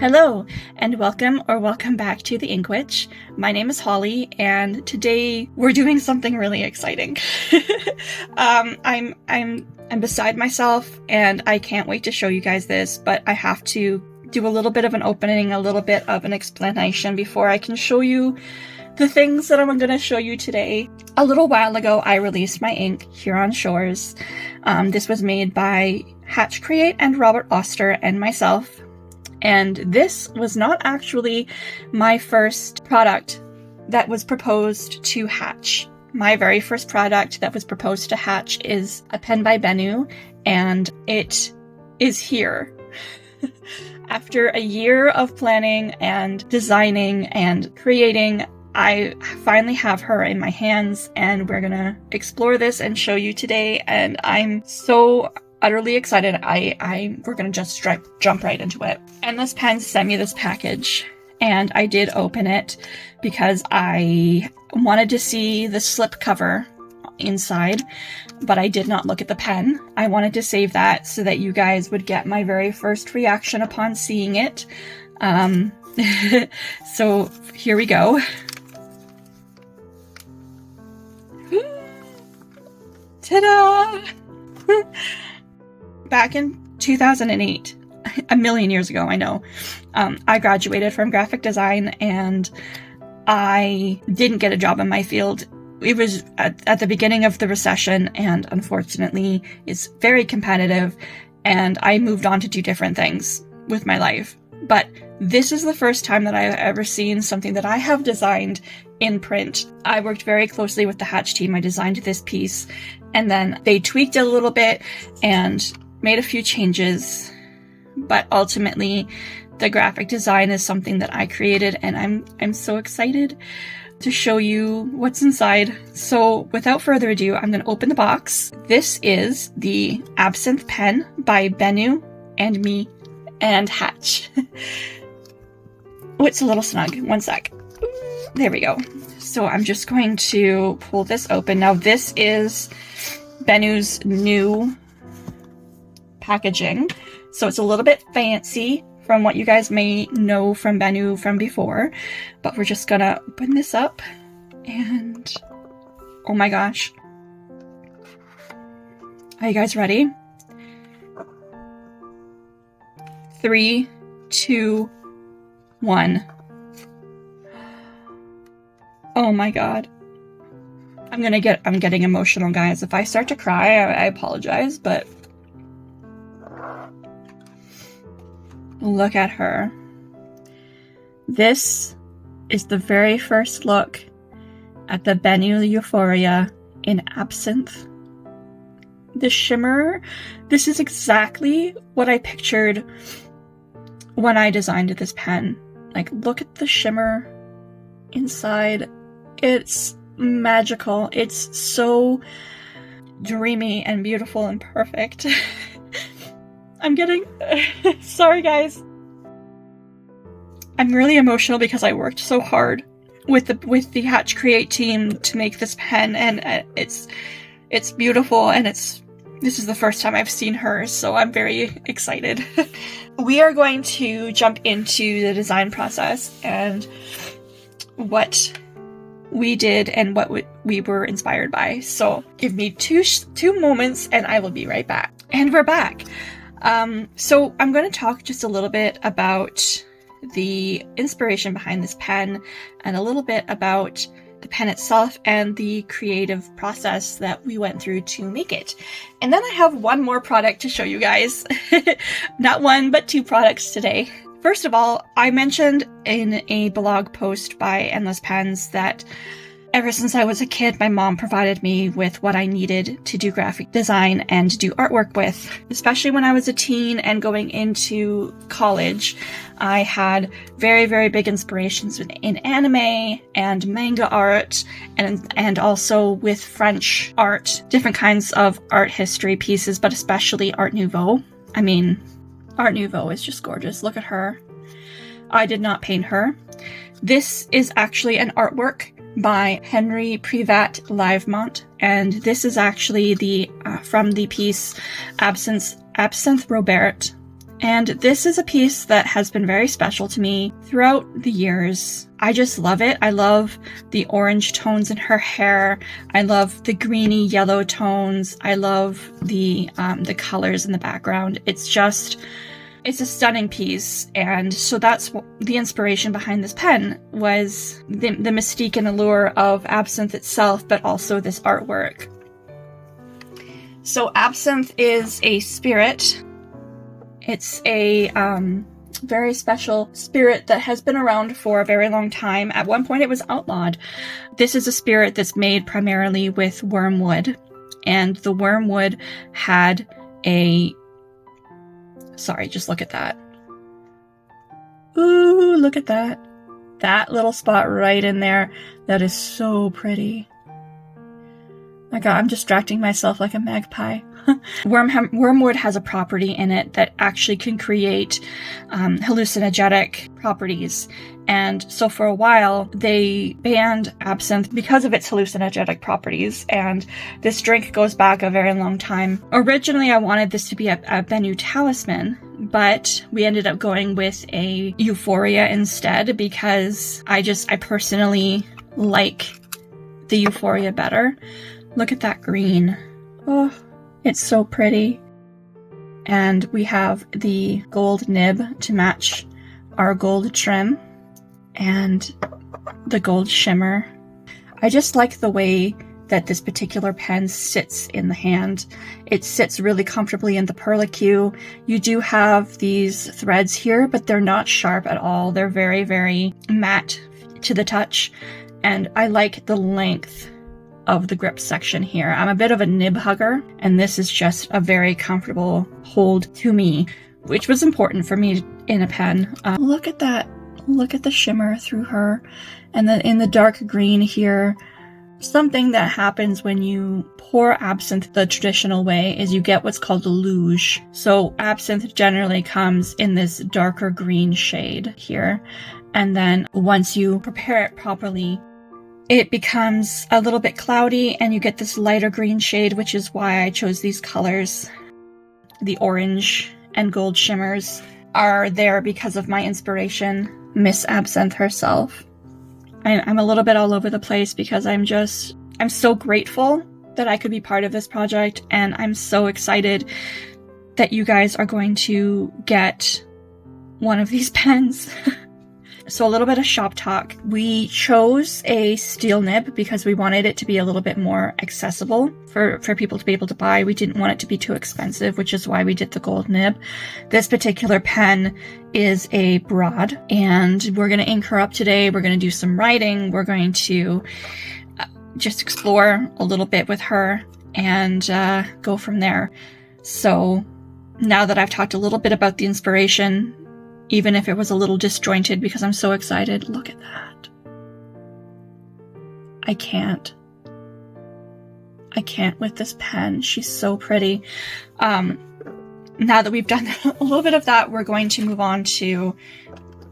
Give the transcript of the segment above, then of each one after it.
Hello, and welcome back to the Ink Witch. My name is Holly, and today we're doing something really exciting. I'm beside myself, and I can't wait to show you guys this, but I have to do a little bit of an opening, a little bit of an explanation before I can show you the things that I'm going to show you today. A little while ago, I released my ink here on Shores. This was made by Hatch Create and Robert Oster and myself. And this was not actually my first product that was proposed to Hatch. My very first product that was proposed to Hatch is a pen by Benu, and it is here. After a year of planning and designing and creating, I finally have her in my hands, and we're gonna explore this and show you today, and I'm so utterly excited. We're gonna just jump right into it. EndlessPens sent me this package, and I did open it because I wanted to see the slip cover inside, but I did not look at the pen. I wanted to save that so that you guys would get my very first reaction upon seeing it. So here we go. Ta-da! Back in 2008, a million years ago, I know, I graduated from graphic design, and I didn't get a job in my field. It was at the beginning of the recession, and unfortunately, it's very competitive, and I moved on to do different things with my life. But this is the first time that I've ever seen something that I have designed in print. I worked very closely with the Hatch team. I designed this piece, and then they tweaked it a little bit and made a few changes, but ultimately the graphic design is something that I created, and I'm so excited to show you what's inside. So without further ado, I'm going to open the box. This is the Absinthe pen by Benu and me and Hatch. Oh, it's a little snug. One sec. There we go. So I'm just going to pull this open. Now this is Benu's new packaging, so it's a little bit fancy from what you guys may know from Benu from before, but we're just gonna open this up, and oh my gosh. Are you guys ready? 3, 2, 1. Oh my god. I'm getting emotional, guys. If I start to cry, I apologize, but look at her. This is the very first look at the Benu Euphoria in Absinthe. The shimmer, this is exactly what I pictured when I designed this pen. Like, look at the shimmer inside. It's magical. It's so dreamy and beautiful and perfect. I'm getting... Sorry, guys. I'm really emotional because I worked so hard with the Hatch Create team to make this pen, and it's beautiful, and this is the first time I've seen hers, so I'm very excited. We are going to jump into the design process and what we did and what we were inspired by. So give me two moments and I will be right back. And we're back. So I'm going to talk just a little bit about the inspiration behind this pen and a little bit about the pen itself and the creative process that we went through to make it. And then I have one more product to show you guys. Not one, but 2 products today. First of all, I mentioned in a blog post by EndlessPens that ever since I was a kid, my mom provided me with what I needed to do graphic design and do artwork with. Especially when I was a teen and going into college, I had very, very big inspirations in anime and manga art, and also with French art, different kinds of art history pieces, but especially Art Nouveau. I mean, Art Nouveau is just gorgeous. Look at her. I did not paint her. This is actually an artwork by Henri Privat-Livemont, and this is actually the from the piece Absinthe Robette. And this is a piece that has been very special to me throughout the years. I just love it. I love the orange tones in her hair. I love the greeny yellow tones. I love the colors in the background. It's a stunning piece. And so that's the inspiration behind this pen, was the mystique and allure of absinthe itself, but also this artwork. So absinthe is a spirit. It's a very special spirit that has been around for a very long time. At one point it was outlawed. This is a spirit that's made primarily with wormwood, and the wormwood had a... Sorry, just look at that. Ooh, look at that. That little spot right in there. That is so pretty. My God, I'm distracting myself like a magpie. Wormwood has a property in it that actually can create hallucinogenic properties. And so for a while, they banned absinthe because of its hallucinogenic properties. And this drink goes back a very long time. Originally, I wanted this to be a Benu talisman, but we ended up going with a Euphoria instead because I personally like the Euphoria better. Look at that green. Oh, it's so pretty. And we have the gold nib to match our gold trim and the gold shimmer. I just like the way that this particular pen sits in the hand. It sits really comfortably in the perlicue. You do have these threads here, but they're not sharp at all. They're very, very matte to the touch. And I like the length of the grip section here. I'm a bit of a nib hugger, and this is just a very comfortable hold to me, which was important for me in a pen. Look at that. Look at the shimmer through her. And then in the dark green here, something that happens when you pour absinthe the traditional way is you get what's called a lush. So absinthe generally comes in this darker green shade here. And then once you prepare it properly, it becomes a little bit cloudy and you get this lighter green shade, which is why I chose these colors. The orange and gold shimmers are there because of my inspiration, Miss Absinthe herself. I'm a little bit all over the place because I'm so grateful that I could be part of this project, and I'm so excited that you guys are going to get one of these pens. So a little bit of shop talk. We chose a steel nib because we wanted it to be a little bit more accessible for people to be able to buy. We didn't want it to be too expensive, which is why we did the gold nib. This particular pen is a broad, and we're going to ink her up today. We're going to do some writing. We're going to just explore a little bit with her and go from there. So now that I've talked a little bit about the inspiration, even if it was a little disjointed because I'm so excited. Look at that. I can't with this pen. She's so pretty. Now that we've done a little bit of that, we're going to move on to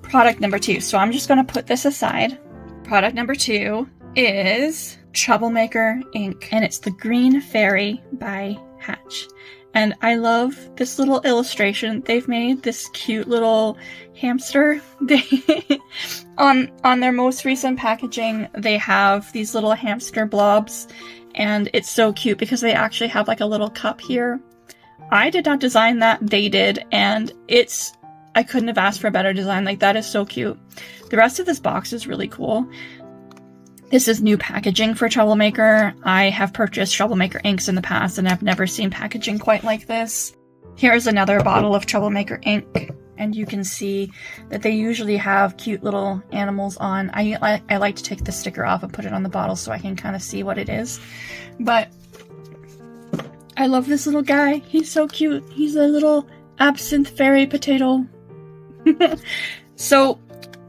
product number 2. So I'm just going to put this aside. Product number 2 is Troublemaker ink, and it's the Green Fairy by Hatch. And I love this little illustration they've made, this cute little hamster. On their most recent packaging, they have these little hamster blobs, and it's so cute because they actually have like a little cup here. I did not design that, they did, and I couldn't have asked for a better design. Like, that is so cute. The rest of this box is really cool. This is new packaging for Troublemaker. I have purchased Troublemaker inks in the past, and I've never seen packaging quite like this. Here's another bottle of Troublemaker ink, and you can see that they usually have cute little animals on. I like to take the sticker off and put it on the bottle so I can kind of see what it is. But I love this little guy. He's so cute. He's a little absinthe fairy potato. So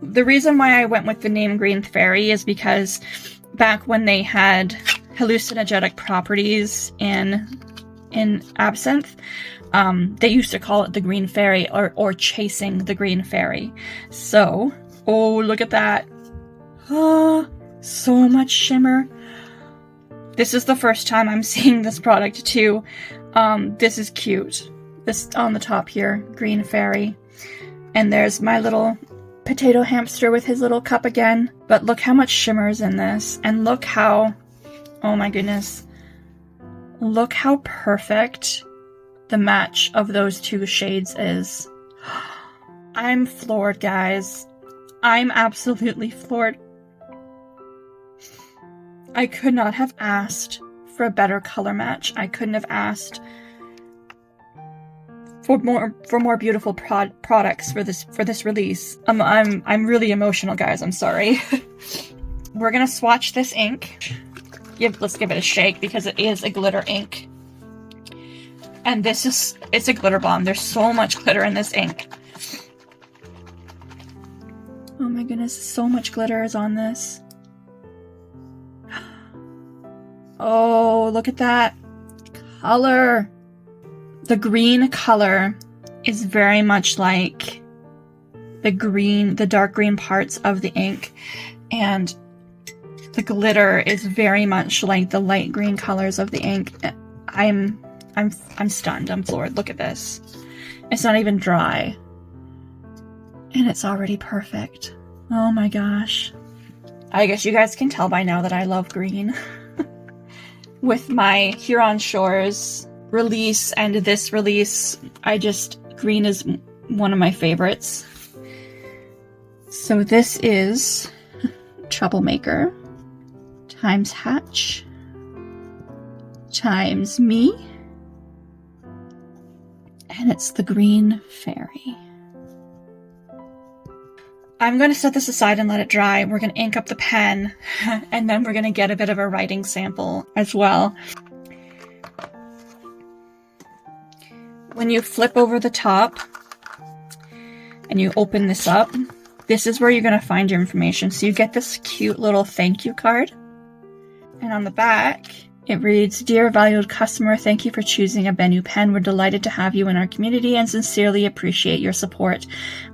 the reason why I went with the name Green Fairy is because back when they had hallucinogenic properties in absinthe, they used to call it the Green Fairy or chasing the Green Fairy. So, oh, look at that. Oh, So much shimmer. This is the first time I'm seeing this product too. This is cute. This on the top here, green fairy. And there's my little potato hamster with his little cup again. But look how much shimmer is in this. And look how, oh my goodness. Look how perfect the match of those two shades is. I'm floored, guys. I'm absolutely floored. I could not have asked for a better color match. I couldn't have asked for more beautiful products for this release. I'm really emotional, guys. I'm sorry. We're gonna swatch this ink. Let's give it a shake because it is a glitter ink. And it's a glitter bomb. There's so much glitter in this ink. Oh my goodness, so much glitter is on this. Oh, look at that color. The green color is very much like the dark green parts of the ink. And the glitter is very much like the light green colors of the ink. I'm stunned. I'm floored. Look at this. It's not even dry. And it's already perfect. Oh my gosh. I guess you guys can tell by now that I love green. With my Huron Shores release and this release, green is one of my favorites. So this is Troublemaker times Hatch times me, and it's the green fairy. I'm going to set this aside and let it dry. We're going to ink up the pen, and then we're going to get a bit of a writing sample as well. When you flip over the top and you open this up, this is where you're going to find your information. So you get this cute little thank you card. And on the back, it reads, "Dear valued customer, thank you for choosing a Benu pen. We're delighted to have you in our community and sincerely appreciate your support.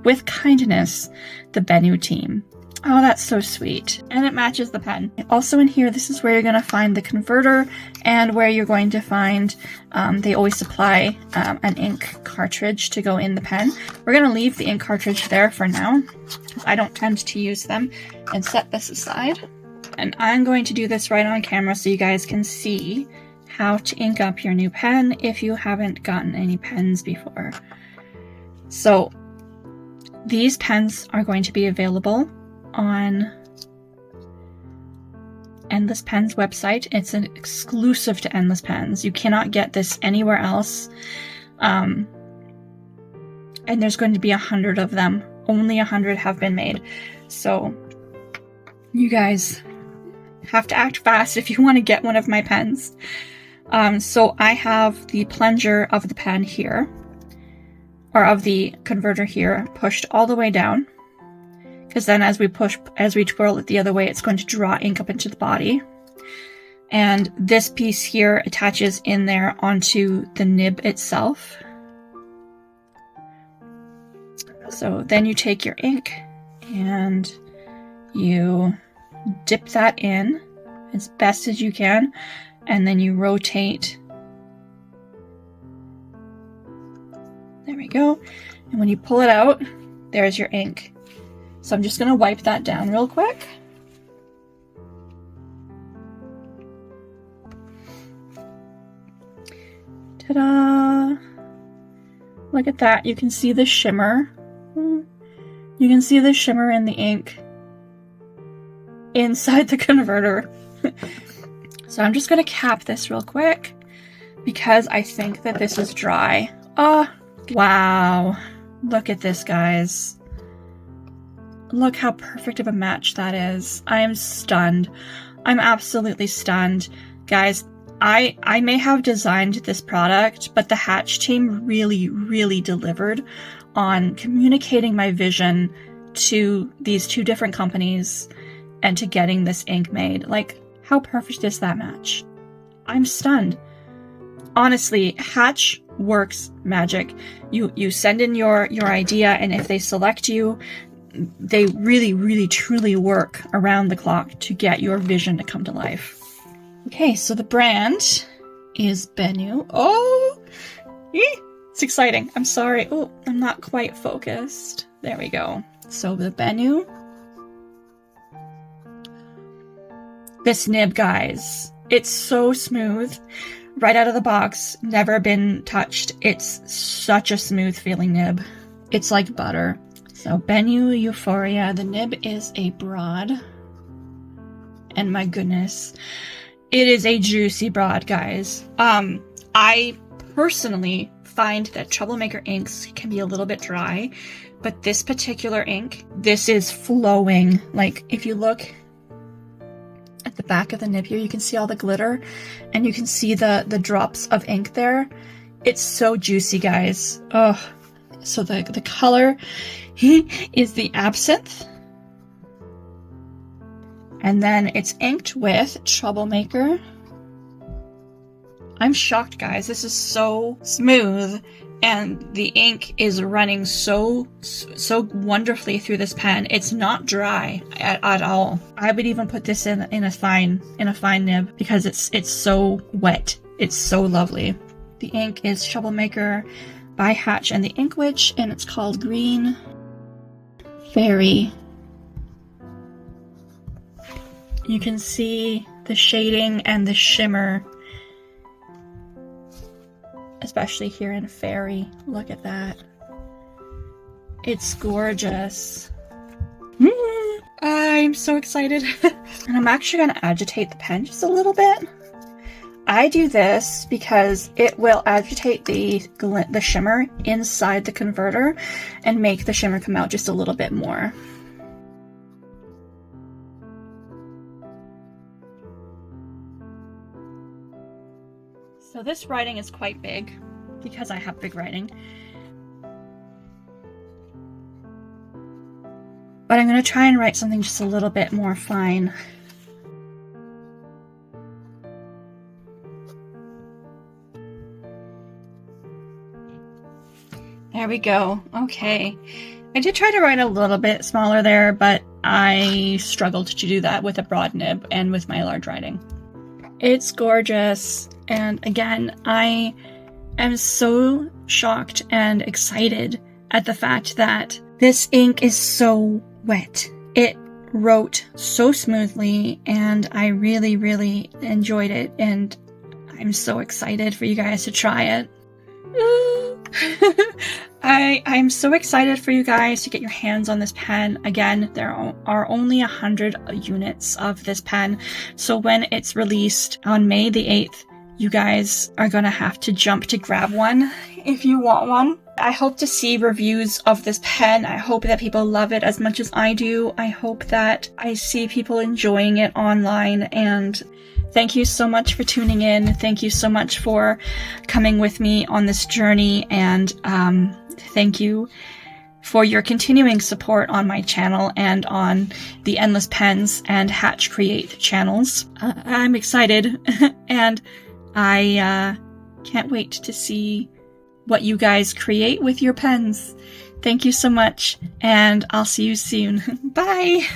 With kindness, the Benu team." Oh, that's so sweet. And it matches the pen. Also in here, this is where you're going to find the converter and where you're going to find, they always supply an ink cartridge to go in the pen. We're going to leave the ink cartridge there for now, because I don't tend to use them, and set this aside. And I'm going to do this right on camera so you guys can see how to ink up your new pen if you haven't gotten any pens before. So these pens are going to be available on EndlessPens website. It's an exclusive to EndlessPens. You cannot get this anywhere else. And there's going to be 100 of them. Only 100 have been made. So you guys have to act fast if you want to get one of my pens. So I have the plunger of the pen here, or of the converter here, pushed all the way down, because then as we twirl it the other way, it's going to draw ink up into the body. And this piece here attaches in there onto the nib itself. So then you take your ink and you dip that in as best as you can, and then you rotate. There we go. And when you pull it out, there's your ink. So I'm just going to wipe that down real quick. Ta-da! Look at that. You can see the shimmer. You can see the shimmer in the ink inside the converter. So I'm just going to cap this real quick because I think that this is dry. Oh, wow. Look at this, guys. Look how perfect of a match that is. I am stunned. I'm absolutely stunned. Guys, I may have designed this product, but the Hatch team really, really delivered on communicating my vision to these two different companies and to getting this ink made. Like, how perfect is that match? I'm stunned. Honestly, Hatch works magic. You send in your idea, and if they select you, they really, really, truly work around the clock to get your vision to come to life. Okay, so the brand is Benu. Oh, it's exciting. I'm sorry. Oh, I'm not quite focused. There we go. So the Benu. This nib, guys, it's so smooth. Right out of the box, never been touched. It's such a smooth feeling nib. It's like butter. So Benu Euphoria. The nib is a broad. And my goodness, it is a juicy broad, guys. I personally find that Troublemaker inks can be a little bit dry, but this particular ink, this is flowing. Like, if you look at the back of the nib here, you can see all the glitter, and you can see the drops of ink there. It's so juicy, guys. Oh, so the color is the Absinthe. And then it's inked with Troublemaker. I'm shocked, guys. This is so smooth, and the ink is running so wonderfully through this pen. It's not dry at all. I would even put this in a fine nib because it's so wet. It's so lovely. The ink is Troublemaker by Hatch and the Ink Witch, and it's called Green Fairy. You can see the shading and the shimmer, especially here in Fairy. Look at that. It's gorgeous. I'm so excited. And I'm actually going to agitate the pen just a little bit. I do this because it will agitate the shimmer inside the converter and make the shimmer come out just a little bit more. So this writing is quite big because I have big writing. But I'm going to try and write something just a little bit more fine. There we go. Okay. I did try to write a little bit smaller there, but I struggled to do that with a broad nib and with my large writing. It's gorgeous. And again, I am so shocked and excited at the fact that this ink is so wet. It wrote so smoothly, and I really, really enjoyed it. And I'm so excited for you guys to try it. I'm so excited for you guys to get your hands on this pen. Again, there are only 100 units of this pen. So when it's released on May the 8th, you guys are going to have to jump to grab one if you want one. I hope to see reviews of this pen. I hope that people love it as much as I do. I hope that I see people enjoying it online. And thank you so much for tuning in. Thank you so much for coming with me on this journey. And thank you for your continuing support on my channel and on the EndlessPens and Hatch Create channels. I'm excited and I can't wait to see what you guys create with your pens. Thank you so much, and I'll see you soon. Bye!